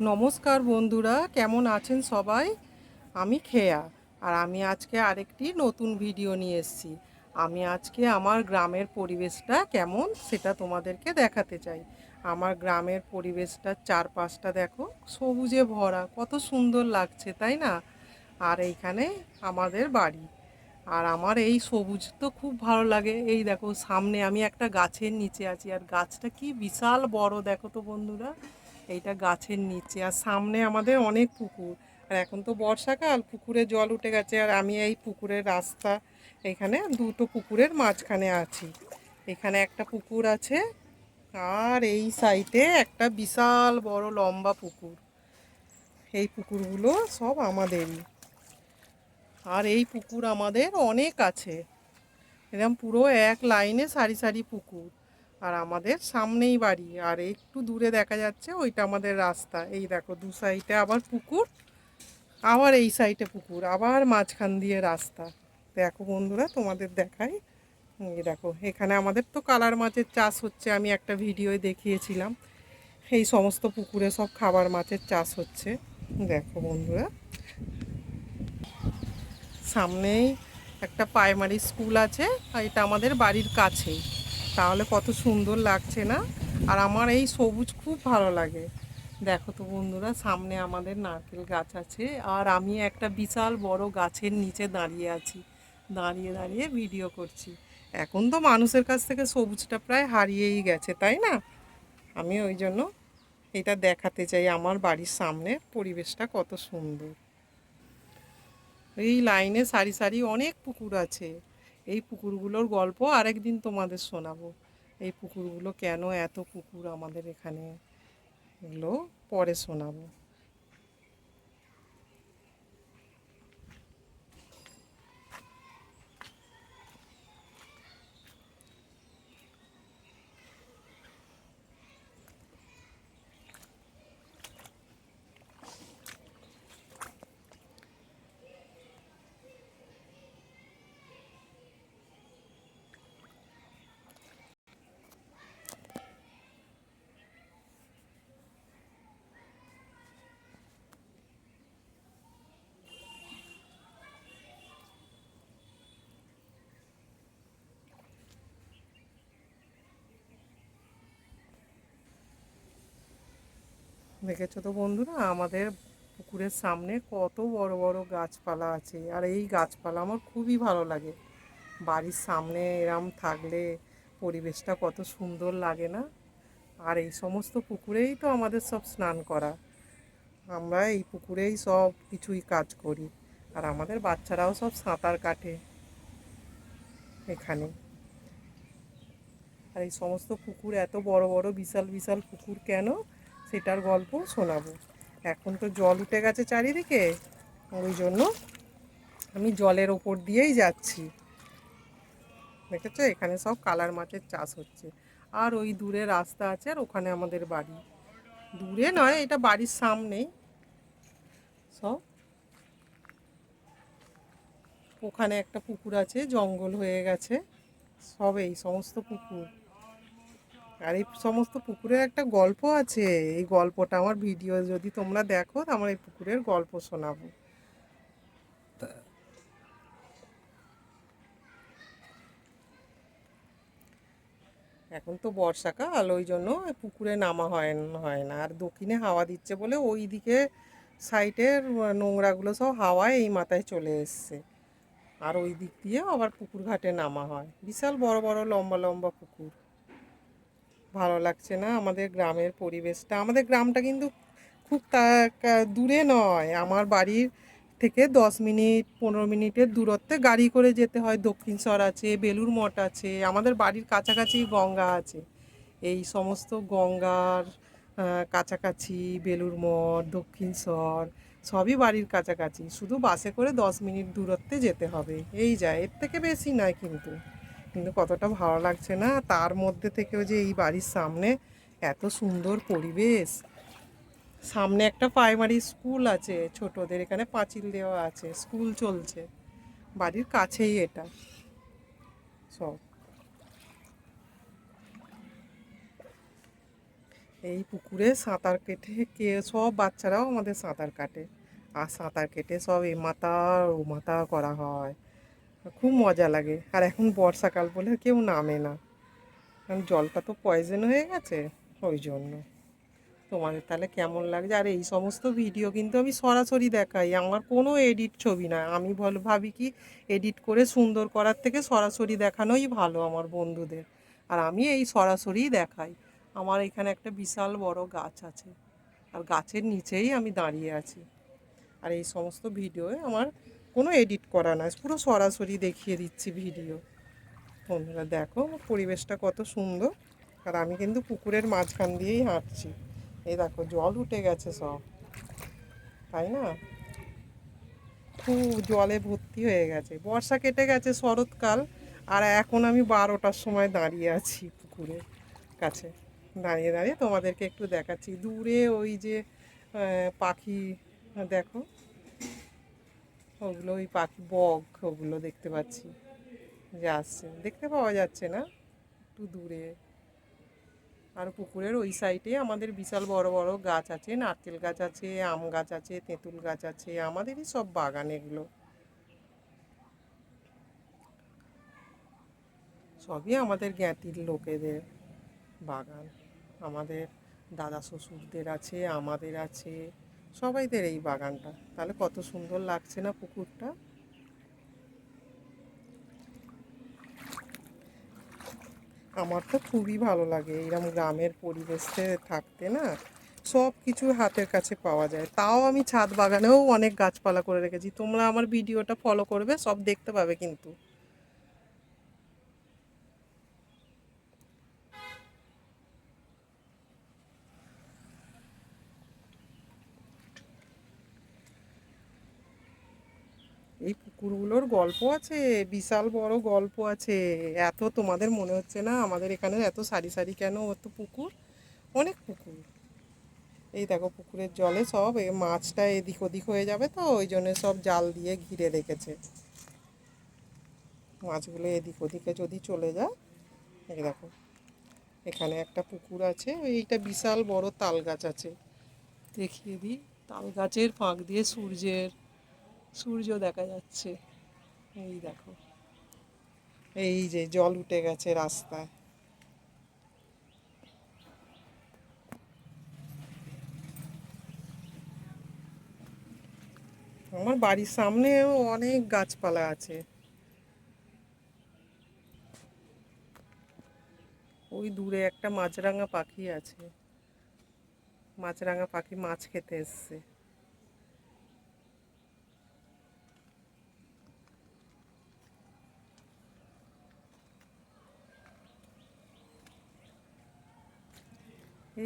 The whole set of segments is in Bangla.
নমস্কার বন্ধুরা, কেমন আছেন সবাই? আমি খেয়া। আর আমি আজকে আরেকটি নতুন ভিডিও নিয়ে এসেছি। আমি আজকে আমার গ্রামের পরিবেশটা কেমন সেটা তোমাদেরকে দেখাতে চাই। আমার গ্রামের পরিবেশটার চারপাশটা দেখো, সবুজে ভরা, কত সুন্দর লাগছে তাই না? আর এইখানে আমাদের বাড়ি। আর আমার এই সবুজ তো খুব ভালো লাগে। এই দেখো, সামনে আমি একটা গাছের নিচে আছি, আর গাছটা কি বিশাল বড় দেখো তো বন্ধুরা। এইটা গাছের নিচে, আর সামনে আমাদের অনেক পুকুর। আর এখন তো বর্ষাকাল, পুকুরে জল উঠে গেছে, আর আমি এই পুকুরের রাস্তা, এখানে দুটো পুকুরের মাঝখানে আছি। এখানে একটা পুকুর আছে, আর এই সাইডে একটা বিশাল বড় লম্বা পুকুর। এই পুকুরগুলো সব আমাদেরই। আর এই পুকুর আমাদের অনেক আছে, এরকম পুরো এক লাইনে সারি সারি পুকুর। আর আমাদের সামনেই বাড়ি, আর একটু দূরে দেখা যাচ্ছে ওইটা আমাদের রাস্তা। এই দেখো, দু সাইডে আবার পুকুর, আবার এই সাইডে পুকুর, আবার মাঝখান দিয়ে রাস্তা। দেখো বন্ধুরা, তোমাদের দেখাই। এই দেখো, এখানে আমাদের তো কালার মাছের চাষ হচ্ছে, আমি একটা ভিডিওয় দেখিয়েছিলাম। এই সমস্ত পুকুরে সব খাবার মাছের চাষ হচ্ছে। দেখো বন্ধুরা, সামনেই একটা প্রাইমারি স্কুল আছে, আর এটা আমাদের বাড়ির কাছেই। তাহলে কত সুন্দর লাগছে না? আর আমার এই সবুজ খুব ভালো লাগে। দেখো তো বন্ধুরা, সামনে আমাদের নারকেল গাছ আছে, আর আমি একটা বিশাল বড় গাছের নিচে দাঁড়িয়ে আছি। দাঁড়িয়ে দাঁড়িয়ে ভিডিও করছি। এখন তো মানুষের কাছ থেকে সবুজটা প্রায় হারিয়েই গেছে তাই না? আমি ওই জন্য এটা দেখাতে চাই, আমার বাড়ির সামনের পরিবেশটা কত সুন্দর। এই লাইনে সারি সারি অনেক পুকুর আছে। এই পুকুরগুলোর গল্প আরেকদিন তোমাদের শোনাবো। এই পুকুরগুলো কেন এত পুকুর আমাদের এখানে, এগুলো পরে শোনাবো। দেখেছো তো বন্ধুরা, আমাদের পুকুরের সামনে কত বড় বড় গাছপালা আছে, আর এই গাছপালা আমার খুবই ভালো লাগে। বাড়ির সামনে এরম থাকলে পরিবেশটা কত সুন্দর লাগে না? আর এই সমস্ত পুকুরেই তো আমাদের সব স্নান করা। আমরা এই পুকুরেই সব কিছুই কাজ করি। আর আমাদের বাচ্চারাও সব সাঁতার কাটে এখানে। আর এই সমস্ত পুকুর, এত বড় বড় বিশাল বিশাল পুকুর কেন, সেটার গল্প শোনাবো। এখন তো জল উঠে গেছে চারিদিকে, ওই জন্য আমি জলের ওপর দিয়েই যাচ্ছি। দেখেছো, এখানে সব কালার মাছের চাষ হচ্ছে। আর ওই দূরে রাস্তা আছে, আর ওখানে আমাদের বাড়ি। দূরে নয়, এটা বাড়ির সামনেই সব। ওখানে একটা পুকুর আছে, জঙ্গল হয়ে গেছে সব, এই সমস্ত পুকুর। আর এই সমস্ত পুকুরের একটা গল্প আছে। এই গল্পটা, আমার ভিডিও যদি তোমরা দেখো, আমার এই পুকুরের গল্প শোনাবো। এখন তো বর্ষাকাল, ওই জন্য পুকুরে নামা হয় না। আর দক্ষিণে হাওয়া দিচ্ছে বলে ওই দিকে সাইডের নোংরাগুলো সব হাওয়ায় এই মাথায় চলে এসছে। আর ওই দিক দিয়ে আবার পুকুর ঘাটে নামা হয়, বিশাল বড় বড় লম্বা লম্বা পুকুর। ভালো লাগছে না আমাদের গ্রামের পরিবেশটা? আমাদের গ্রামটা কিন্তু খুব দূরে নয়। আমার বাড়ির থেকে 10 মিনিট 15 মিনিটের দূরত্বে গাড়ি করে যেতে হয়। দক্ষিণেশ্বর আছে, বেলুর মঠ আছে, আমাদের বাড়ির কাছাকাছি গঙ্গা আছে। এই সমস্ত গঙ্গার কাছাকাছি বেলুর মঠ, দক্ষিণেশ্বর সবই বাড়ির কাছাকাছি। শুধু বাসে করে 10 মিনিট দূরত্বে যেতে হবে, এই যায়, এর থেকে বেশি নয়। কিন্তু কিন্তু কতটা ভালো লাগছে না? তার মধ্যে থেকেও যে এই বাড়ির সামনে এত সুন্দর পরিবেশ। সামনে একটা প্রাইমারি স্কুল আছে ছোটদের, এখানে পাঁচিল দেওয়া আছে, স্কুল চলছে। বাড়ির কাছেই এটা সব। এই পুকুরে সাঁতার কেটে সব বাচ্চারাও আমাদের সাঁতার কাটে, আর সাঁতার কেটে সব এ মাথা ও মাথা করা হয়, খুব মজা লাগে। আর এখন বর্ষাকাল বলে কেউ নামে না, কারণ জলটা তো পয়জন হয়ে গেছে, ওই জন্য। তোমাদের তাহলে কেমন লাগছে? আর এই সমস্ত ভিডিও কিন্তু আমি সরাসরি দেখাই, আমার কোনো এডিট ছবি না। আমি ভাবি কি, এডিট করে সুন্দর করার থেকে সরাসরি দেখানোই ভালো আমার বন্ধুদের। আর আমি এই সরাসরিই দেখাই। আমার এখানে একটা বিশাল বড় গাছ আছে, আর গাছের নিচেই আমি দাঁড়িয়ে আছি। আর এই সমস্ত ভিডিওয়ে আমার কোনো এডিট করা না, পুরো সরাসরি দেখিয়ে দিচ্ছি ভিডিও। বন্ধুরা দেখো পরিবেশটা কত সুন্দর। আর আমি কিন্তু পুকুরের মাঝখান দিয়েই হাঁটছি। এই দেখো জল উঠে গেছে সব, তাই না? খুব জলে ভর্তি হয়ে গেছে, বর্ষা কেটে গেছে, শরৎকাল। আর এখন আমি 12টার সময় দাঁড়িয়ে আছি পুকুরের কাছে, দাঁড়িয়ে দাঁড়িয়ে তোমাদেরকে একটু দেখাচ্ছি। দূরে ওই যে পাখি দেখো, ওগুলো ওই পাখি বক, ওগুলো দেখতে পাচ্ছি যে আসছে, দেখতে পাওয়া যাচ্ছে না, একটু দূরে। আর পুকুরের ওই সাইডে আমাদের বিশাল বড় বড় গাছ আছে, নারকেল গাছ আছে, আম গাছ আছে, তেঁতুল গাছ আছে, আমাদেরই সব বাগান এগুলো। সবই আমাদের জ্ঞাতির লোকেদের বাগান। আমাদের দাদা শ্বশুরদের আছে, আমাদের আছে, সবাইদের এই বাগানটা। তাহলে কত সুন্দর লাগছে না পুকুরটা? আমার তো খুবই ভালো লাগে এইরকম গ্রামের পরিবেশে থাকতে না। সব কিছু হাতের কাছে পাওয়া যায়। তাও আমি ছাদ বাগানেও অনেক গাছপালা করে রেখেছি, তোমরা আমার ভিডিওটা ফলো করবে, সব দেখতে পাবে কিন্তু। এই পুকুরগুলোর গল্প আছে, বিশাল বড় গল্প আছে। এত তোমাদের মনে হচ্ছে না আমাদের এখানে এত সারি সারি কেন, অত পুকুর, অনেক পুকুর। এই দেখো পুকুরের জলে সব মাছটা এদিক ওদিক হয়ে যাবে, তো ওই জন্য সব জাল দিয়ে ঘিরে রেখেছে। মাছগুলো এদিক ওদিকে যদি চলে যায়। এই দেখো এখানে একটা পুকুর আছে, এইটা বিশাল বড় তাল গাছ আছে, দেখিয়ে দিই। তাল গাছের ফাঁক দিয়ে সূর্য দেখা যাচ্ছে। এই দেখো, এই যে জল উঠে গেছে রাস্তায়। আমার বাড়ির সামনেও অনেক গাছপালা আছে। ওই দূরে একটা মাছরাঙা পাখি আছে, মাছরাঙা পাখি মাছ খেতে এসছে।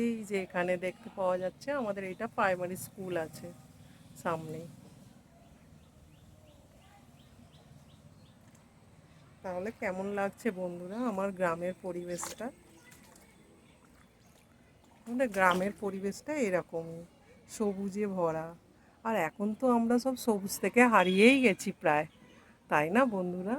এই যে এখানে দেখতে পাওয়া যাচ্ছে আমাদের এটা প্রাইমারি স্কুল আছে সামনেই। তাহলে কেমন লাগছে বন্ধুরা আমার গ্রামের পরিবেশটা? আমাদের গ্রামের পরিবেশটা এরকমই, সবুজে ভরা। আর এখন তো আমরা সব সবুজ থেকে হারিয়েই গেছি প্রায়, তাই না বন্ধুরা?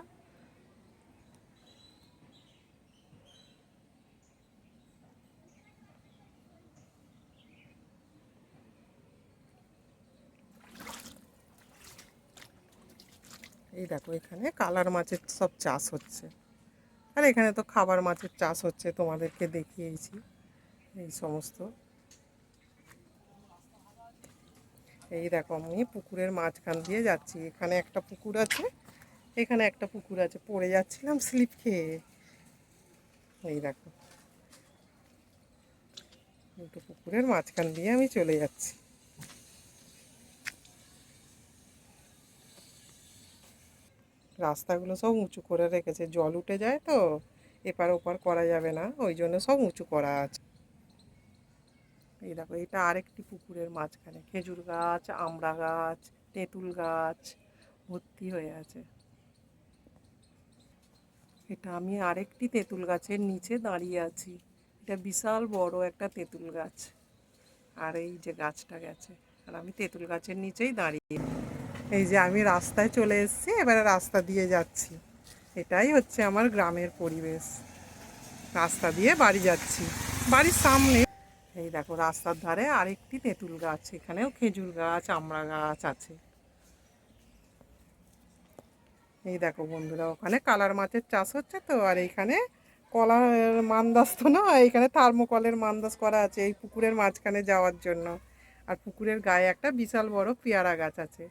এই দেখো এখানে কালার মাছের সব চাষ হচ্ছে, আর এখানে তো খাবার মাছের চাষ হচ্ছে, তোমাদেরকে দেখিয়েছি এই সমস্ত। এই দেখো আমি পুকুরের মাঝখান দিয়ে যাচ্ছি, এখানে একটা পুকুর আছে, এখানে একটা পুকুর আছে, পড়ে যাচ্ছিলাম স্লিপ খেয়ে। এই দেখো দুটো পুকুরের মাঝখান দিয়ে আমি চলে যাচ্ছি। রাস্তাগুলো সব উঁচু করে রেখেছে, জল উঠে যায় তো, এপার ওপার করা যাবে না, ওই জন্য সব উঁচু করা আছে। এই দেখো এটা আরেকটি পুকুরের মাঝখানে খেজুর গাছ, আমড়া গাছ, তেঁতুল গাছ ভর্তি হয়ে আছে। এটা আমি আরেকটি তেঁতুল গাছের নিচে দাঁড়িয়ে আছি, এটা বিশাল বড় একটা তেঁতুল গাছ। আর এই যে গাছটা গেছে, আর আমি তেঁতুল গাছের নিচেই দাঁড়িয়ে। এই যে আমি রাস্তায় চলে এসেছি, এবারে রাস্তা দিয়ে যাচ্ছি। এটাই হচ্ছে আমার গ্রামের পরিবেশ, রাস্তা দিয়ে বাড়ি যাচ্ছি, বাড়ির সামনে। এই দেখো রাস্তার ধারে আরেকটি তেঁতুল গাছ, এখানেও খেজুর গাছ, আমড়া গাছ আছে। এই দেখো বন্ধুরা, ওখানে কালার মাছের চাষ হচ্ছে তো, আর এইখানে কলার মান্দাজ তো না, এইখানে থার্মোকলের মান্দাজ করা আছে এই পুকুরের মাঝখানে যাওয়ার জন্য। আর পুকুরের গায়ে একটা বিশাল বড় পেয়ারা গাছ আছে।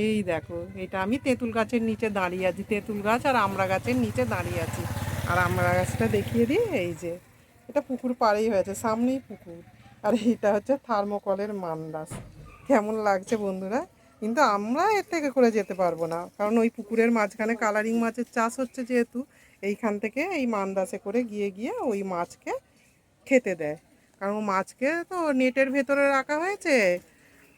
এই দেখো, এটা আমি তেঁতুল গাছের নিচে দাঁড়িয়ে আছি, তেঁতুল গাছ আর আমড়া গাছের নিচে দাঁড়িয়ে আছি। আর আমড়া গাছটা দেখিয়ে দিই, এই যে এটা পুকুর পাড়েই হয়েছে, সামনেই পুকুর। আর এইটা হচ্ছে থার্মোকলের মান্দাস। কেমন লাগছে বন্ধুরা? কিন্তু আমরা এর থেকে করে যেতে পারবো না, কারণ ওই পুকুরের মাঝখানে কালারিং মাছের চাষ হচ্ছে যেহেতু, এইখান থেকে এই মান্দাসে করে গিয়ে গিয়ে ওই মাছকে খেতে দেয়। কারণ মাছকে তো নেটের ভেতরে রাখা হয়েছে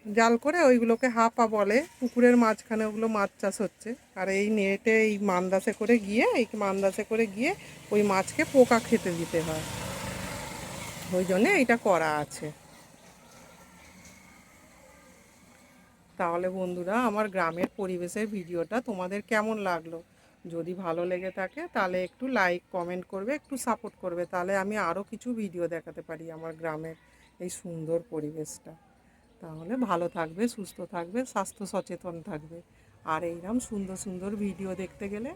জাল করে, ওইগুলোকে হাপা বলে, পুকুরের মাঝখানে ওগুলো মাছ চাষ হচ্ছে। আর এই নেটে এই মান্দাসে করে গিয়ে, এই মান্দাসে করে গিয়ে ওই মাছকে পোকা খেতে দিতে হয়, ওই জন্যে এইটা করা আছে। তাহলে বন্ধুরা, আমার গ্রামের পরিবেশের ভিডিওটা তোমাদের কেমন লাগলো? যদি ভালো লেগে থাকে তাহলে একটু লাইক কমেন্ট করবে, একটু সাপোর্ট করবে, তাহলে আমি আরও কিছু ভিডিও দেখাতে পারি আমার গ্রামের এই সুন্দর পরিবেশটা। তাহলে ভালো থাকবে, সুস্থ থাকবে, স্বাস্থ্য সচেতন থাকবে। আর এইরকম সুন্দর সুন্দর ভিডিও দেখতে গেলে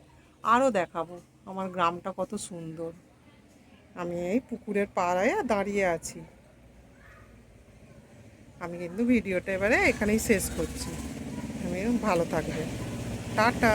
আরও দেখাবো আমার গ্রামটা কত সুন্দর। আমি এই পুকুরের পাড়ে দাঁড়িয়ে আছি। আমি কিন্তু ভিডিওটা এবারে এখানেই শেষ করছি। আমি ভালো থাকবে। টাটা।